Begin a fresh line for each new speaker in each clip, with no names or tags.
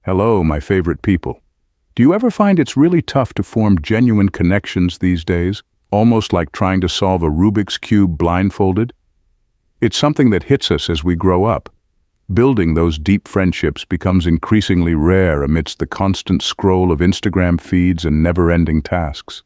Hello, my favorite people. Do you ever find it's really tough to form genuine connections these days, almost like trying to solve a Rubik's Cube blindfolded? It's something that hits us as we grow up. Building those deep friendships becomes increasingly rare amidst the constant scroll of Instagram feeds and never-ending tasks.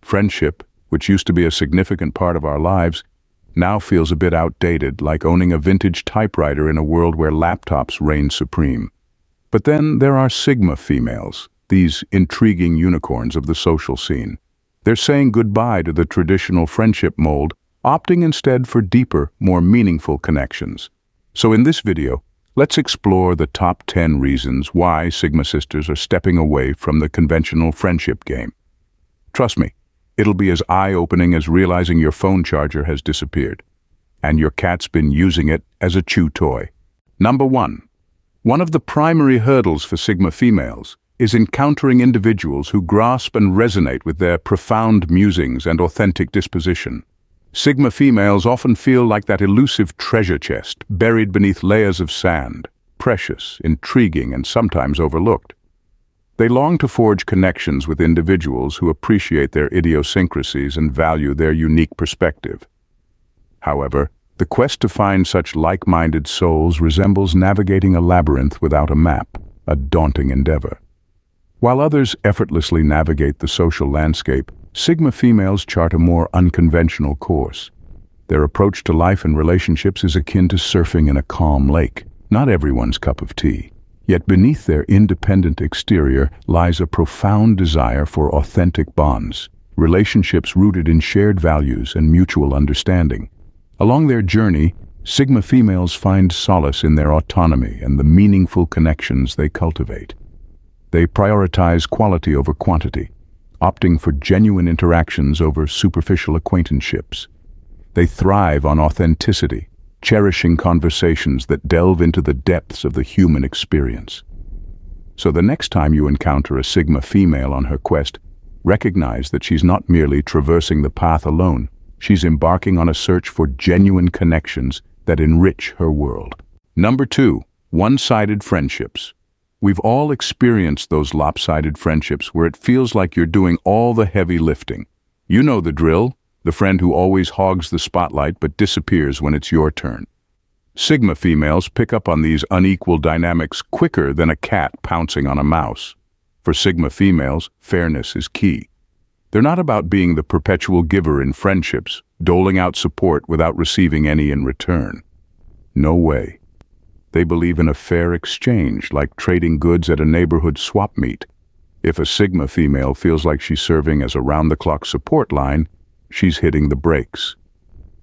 Friendship, which used to be a significant part of our lives, now feels a bit outdated, like owning a vintage typewriter in a world where laptops reign supreme. But then there are Sigma females, these intriguing unicorns of the social scene. They're saying goodbye to the traditional friendship mold, opting instead for deeper, more meaningful connections. So in this video, let's explore the top 10 reasons why Sigma sisters are stepping away from the conventional friendship game. Trust me, it'll be as eye-opening as realizing your phone charger has disappeared, and your cat's been using it as a chew toy. Number 1. One of the primary hurdles for Sigma females is encountering individuals who grasp and resonate with their profound musings and authentic disposition. Sigma females often feel like that elusive treasure chest buried beneath layers of sand, precious, intriguing, and sometimes overlooked. They long to forge connections with individuals who appreciate their idiosyncrasies and value their unique perspective. However, the quest to find such like-minded souls resembles navigating a labyrinth without a map, a daunting endeavor. While others effortlessly navigate the social landscape, Sigma females chart a more unconventional course. Their approach to life and relationships is akin to surfing in a calm lake, not everyone's cup of tea. Yet beneath their independent exterior lies a profound desire for authentic bonds, relationships rooted in shared values and mutual understanding. Along their journey, Sigma females find solace in their autonomy and the meaningful connections they cultivate. They prioritize quality over quantity, opting for genuine interactions over superficial acquaintanceships. They thrive on authenticity, cherishing conversations that delve into the depths of the human experience. So the next time you encounter a Sigma female on her quest, recognize that she's not merely traversing the path alone. She's embarking on a search for genuine connections that enrich her world. Number 2, one-sided friendships. We've all experienced those lopsided friendships where it feels like you're doing all the heavy lifting. You know the drill, the friend who always hogs the spotlight but disappears when it's your turn. Sigma females pick up on these unequal dynamics quicker than a cat pouncing on a mouse. For Sigma females, fairness is key. They're not about being the perpetual giver in friendships, doling out support without receiving any in return. No way. They believe in a fair exchange, like trading goods at a neighborhood swap meet. If a Sigma female feels like she's serving as a round-the-clock support line, she's hitting the brakes.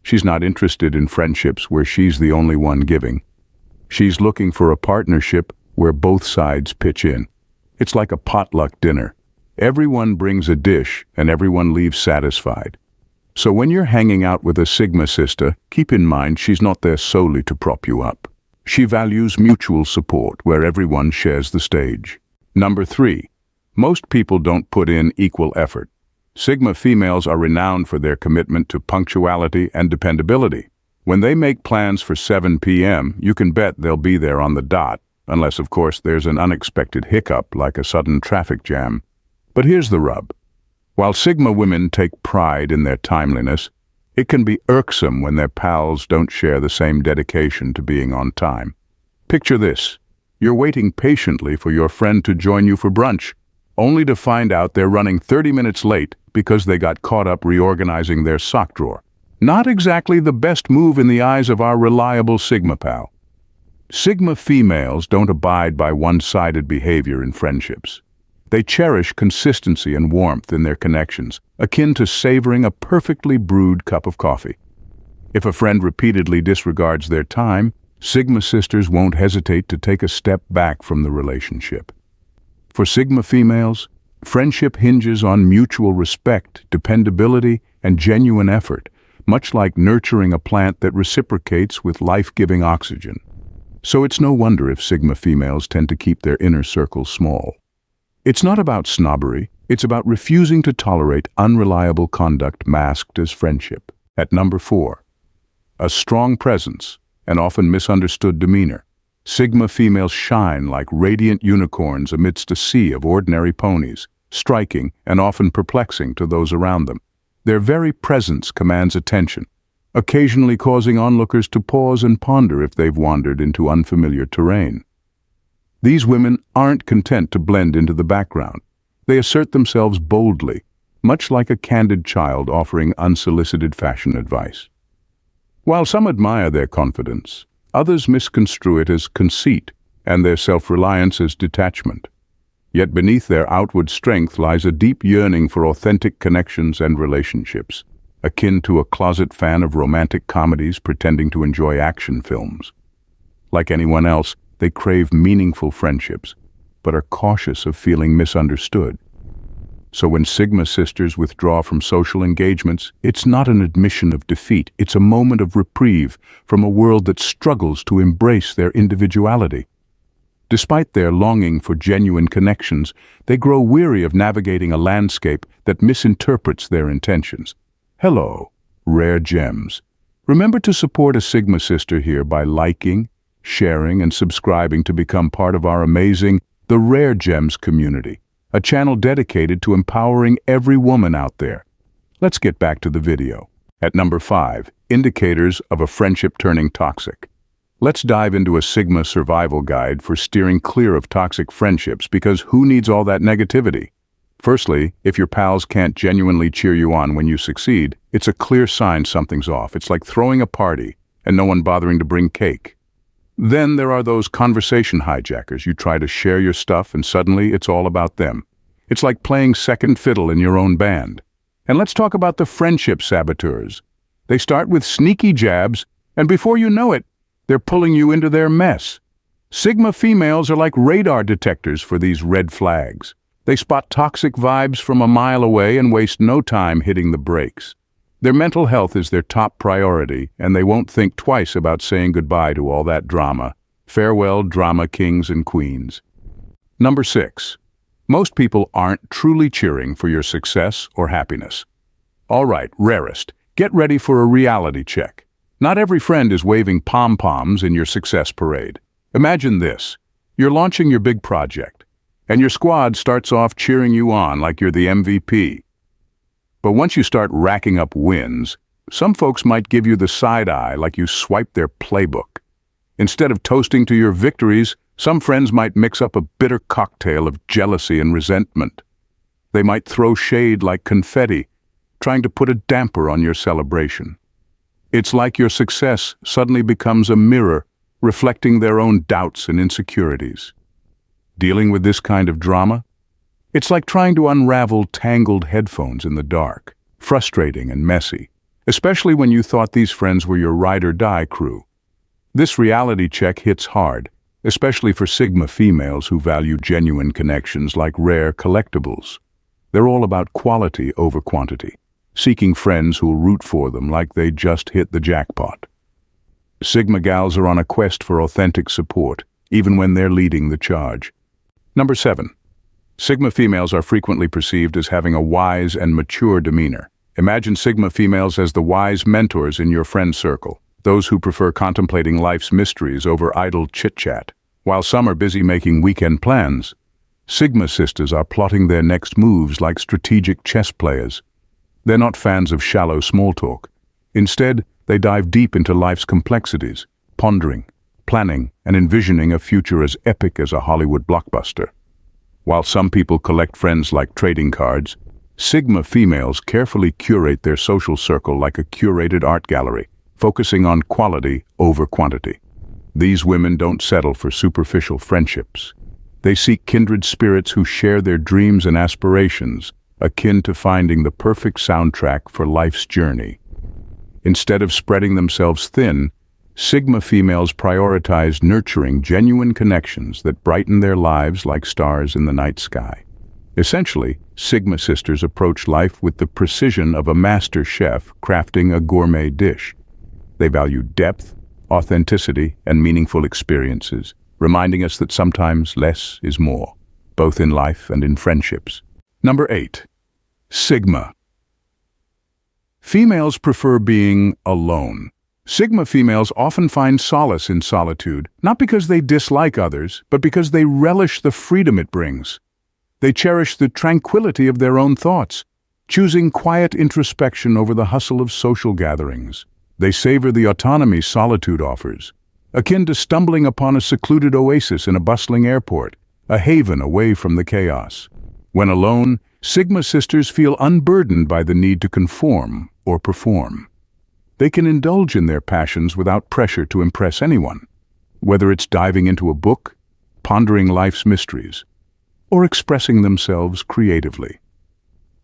She's not interested in friendships where she's the only one giving. She's looking for a partnership where both sides pitch in. It's like a potluck dinner. Everyone brings a dish and everyone leaves satisfied. So when you're hanging out with a Sigma sister, keep in mind she's not there solely to prop you up. She values mutual support where everyone shares the stage. Number 3. Most people don't put in equal effort. Sigma females are renowned for their commitment to punctuality and dependability. When they make plans for 7 p.m., you can bet they'll be there on the dot, unless of course there's an unexpected hiccup like a sudden traffic jam. But here's the rub. While Sigma women take pride in their timeliness, it can be irksome when their pals don't share the same dedication to being on time. Picture this. You're waiting patiently for your friend to join you for brunch, only to find out they're running 30 minutes late because they got caught up reorganizing their sock drawer. Not exactly the best move in the eyes of our reliable Sigma pal. Sigma females don't abide by one-sided behavior in friendships. They cherish consistency and warmth in their connections, akin to savoring a perfectly brewed cup of coffee. If a friend repeatedly disregards their time, Sigma sisters won't hesitate to take a step back from the relationship. For Sigma females, friendship hinges on mutual respect, dependability, and genuine effort, much like nurturing a plant that reciprocates with life-giving oxygen. So it's no wonder if Sigma females tend to keep their inner circle small. It's not about snobbery, it's about refusing to tolerate unreliable conduct masked as friendship. At number 4, a strong presence and often misunderstood demeanor. Sigma females shine like radiant unicorns amidst a sea of ordinary ponies, striking and often perplexing to those around them. Their very presence commands attention, occasionally causing onlookers to pause and ponder if they've wandered into unfamiliar terrain. These women aren't content to blend into the background. They assert themselves boldly, much like a candid child offering unsolicited fashion advice. While some admire their confidence, others misconstrue it as conceit and their self-reliance as detachment. Yet beneath their outward strength lies a deep yearning for authentic connections and relationships, akin to a closet fan of romantic comedies pretending to enjoy action films. Like anyone else, they crave meaningful friendships, but are cautious of feeling misunderstood. So when Sigma sisters withdraw from social engagements, it's not an admission of defeat, it's a moment of reprieve from a world that struggles to embrace their individuality. Despite their longing for genuine connections, they grow weary of navigating a landscape that misinterprets their intentions. Hello, rare gems. Remember to support a Sigma sister here by liking, sharing, and subscribing to become part of our amazing The Rare Gems community, a channel dedicated to empowering every woman out there. Let's get back to the video. At number 5, indicators of a friendship turning toxic. Let's dive into a Sigma survival guide for steering clear of toxic friendships, because who needs all that negativity? Firstly, if your pals can't genuinely cheer you on when you succeed, it's a clear sign something's off. It's like throwing a party and no one bothering to bring cake. Then there are those conversation hijackers. You try to share your stuff and suddenly it's all about them. It's like playing second fiddle in your own band. And let's talk about the friendship saboteurs. They start with sneaky jabs, and before you know it, they're pulling you into their mess. Sigma females are like radar detectors for these red flags. They spot toxic vibes from a mile away and waste no time hitting the brakes. Their mental health is their top priority, and they won't think twice about saying goodbye to all that drama. Farewell, drama kings and queens. Number 6. Most people aren't truly cheering for your success or happiness. All right, rarest, get ready for a reality check. Not every friend is waving pom-poms in your success parade. Imagine this. You're launching your big project, and your squad starts off cheering you on like you're the MVP. But once you start racking up wins, some folks might give you the side eye like you swiped their playbook. Instead of toasting to your victories, some friends might mix up a bitter cocktail of jealousy and resentment. They might throw shade like confetti, trying to put a damper on your celebration. It's like your success suddenly becomes a mirror, reflecting their own doubts and insecurities. Dealing with this kind of drama? It's like trying to unravel tangled headphones in the dark, frustrating and messy, especially when you thought these friends were your ride-or-die crew. This reality check hits hard, especially for Sigma females who value genuine connections like rare collectibles. They're all about quality over quantity, seeking friends who'll root for them like they just hit the jackpot. Sigma gals are on a quest for authentic support, even when they're leading the charge. Number 7. Sigma females are frequently perceived as having a wise and mature demeanor. Imagine Sigma females as the wise mentors in your friend circle, those who prefer contemplating life's mysteries over idle chit-chat. While some are busy making weekend plans, Sigma sisters are plotting their next moves like strategic chess players. They're not fans of shallow small talk. Instead, they dive deep into life's complexities, pondering, planning, and envisioning a future as epic as a Hollywood blockbuster. While some people collect friends like trading cards, Sigma females carefully curate their social circle like a curated art gallery, focusing on quality over quantity. These women don't settle for superficial friendships. They seek kindred spirits who share their dreams and aspirations, akin to finding the perfect soundtrack for life's journey. Instead of spreading themselves thin, Sigma females prioritize nurturing genuine connections that brighten their lives like stars in the night sky. Essentially, Sigma sisters approach life with the precision of a master chef crafting a gourmet dish. They value depth, authenticity, and meaningful experiences, reminding us that sometimes less is more, both in life and in friendships. Number 8. Sigma. Females prefer being alone. Sigma females often find solace in solitude, not because they dislike others, but because they relish the freedom it brings. They cherish the tranquility of their own thoughts, choosing quiet introspection over the hustle of social gatherings. They savor the autonomy solitude offers, akin to stumbling upon a secluded oasis in a bustling airport, a haven away from the chaos. When alone, Sigma sisters feel unburdened by the need to conform or perform. They can indulge in their passions without pressure to impress anyone, whether it's diving into a book, pondering life's mysteries, or expressing themselves creatively.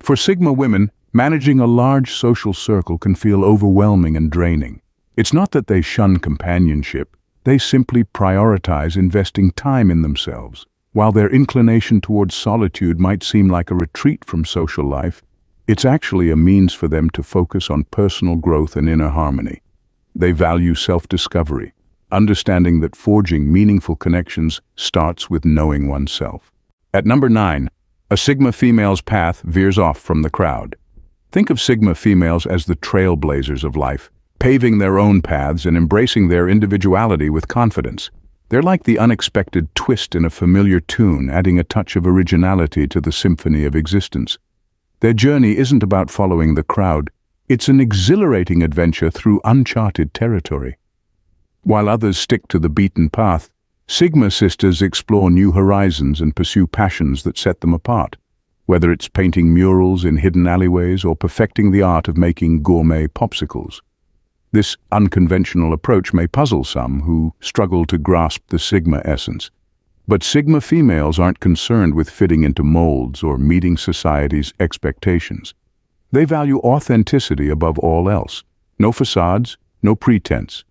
For Sigma women, managing a large social circle can feel overwhelming and draining. It's not that they shun companionship, they simply prioritize investing time in themselves. While their inclination towards solitude might seem like a retreat from social life, it's actually a means for them to focus on personal growth and inner harmony. They value self-discovery, understanding that forging meaningful connections starts with knowing oneself. At number 9, a Sigma female's path veers off from the crowd. Think of Sigma females as the trailblazers of life, paving their own paths and embracing their individuality with confidence. They're like the unexpected twist in a familiar tune, adding a touch of originality to the symphony of existence. Their journey isn't about following the crowd, it's an exhilarating adventure through uncharted territory. While others stick to the beaten path, Sigma sisters explore new horizons and pursue passions that set them apart, whether it's painting murals in hidden alleyways or perfecting the art of making gourmet popsicles. This unconventional approach may puzzle some who struggle to grasp the Sigma essence. But Sigma females aren't concerned with fitting into molds or meeting society's expectations. They value authenticity above all else. No facades, no pretense.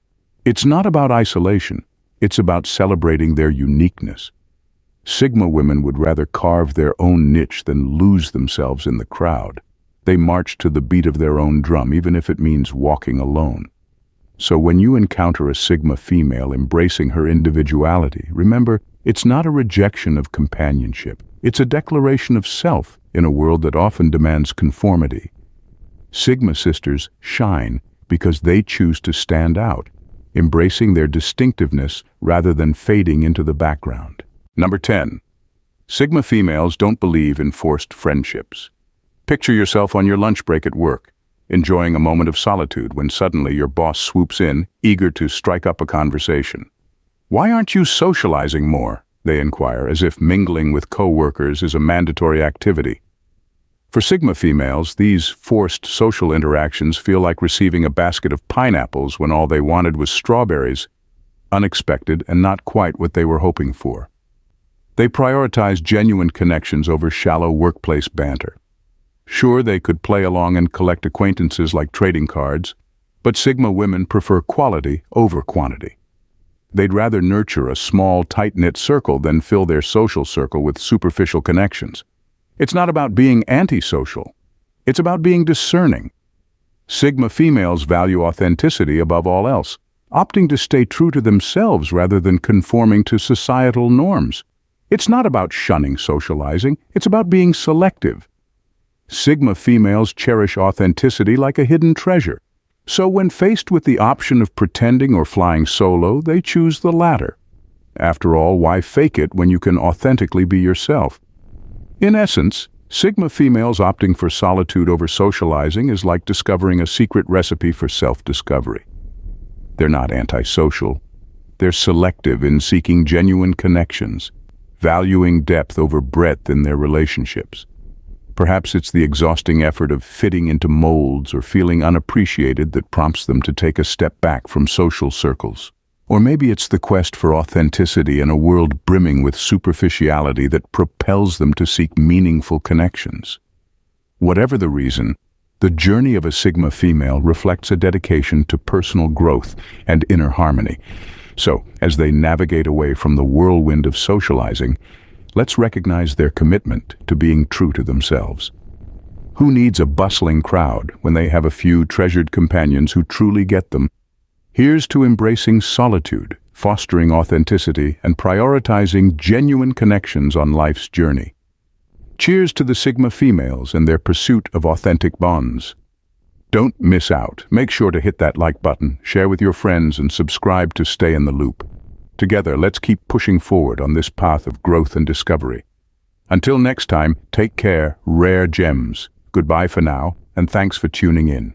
It's not about isolation, it's about celebrating their uniqueness. Sigma women would rather carve their own niche than lose themselves in the crowd. They march to the beat of their own drum, even if it means walking alone. So when you encounter a Sigma female embracing her individuality, remember, it's not a rejection of companionship. It's a declaration of self in a world that often demands conformity. Sigma sisters shine because they choose to stand out, embracing their distinctiveness rather than fading into the background. Number 10. Sigma females don't believe in forced friendships. Picture yourself on your lunch break at work, enjoying a moment of solitude when suddenly your boss swoops in, eager to strike up a conversation. "Why aren't you socializing more?" they inquire, as if mingling with coworkers is a mandatory activity. For Sigma females, these forced social interactions feel like receiving a basket of pineapples when all they wanted was strawberries, unexpected and not quite what they were hoping for. They prioritize genuine connections over shallow workplace banter. Sure, they could play along and collect acquaintances like trading cards, but Sigma women prefer quality over quantity. They'd rather nurture a small, tight-knit circle than fill their social circle with superficial connections. It's not about being antisocial. It's about being discerning. Sigma females value authenticity above all else, opting to stay true to themselves rather than conforming to societal norms. It's not about shunning socializing, it's about being selective. Sigma females cherish authenticity like a hidden treasure. So when faced with the option of pretending or flying solo, they choose the latter. After all, why fake it when you can authentically be yourself? In essence, Sigma females opting for solitude over socializing is like discovering a secret recipe for self-discovery. They're not antisocial. They're selective in seeking genuine connections, valuing depth over breadth in their relationships. Perhaps it's the exhausting effort of fitting into molds or feeling unappreciated that prompts them to take a step back from social circles. Or maybe it's the quest for authenticity in a world brimming with superficiality that propels them to seek meaningful connections. Whatever the reason, the journey of a Sigma female reflects a dedication to personal growth and inner harmony. So, as they navigate away from the whirlwind of socializing, let's recognize their commitment to being true to themselves. Who needs a bustling crowd when they have a few treasured companions who truly get them? Here's to embracing solitude, fostering authenticity, and prioritizing genuine connections on life's journey. Cheers to the Sigma females and their pursuit of authentic bonds. Don't miss out. Make sure to hit that like button, share with your friends, and subscribe to stay in the loop. Together, let's keep pushing forward on this path of growth and discovery. Until next time, take care, rare gems. Goodbye for now, and thanks for tuning in.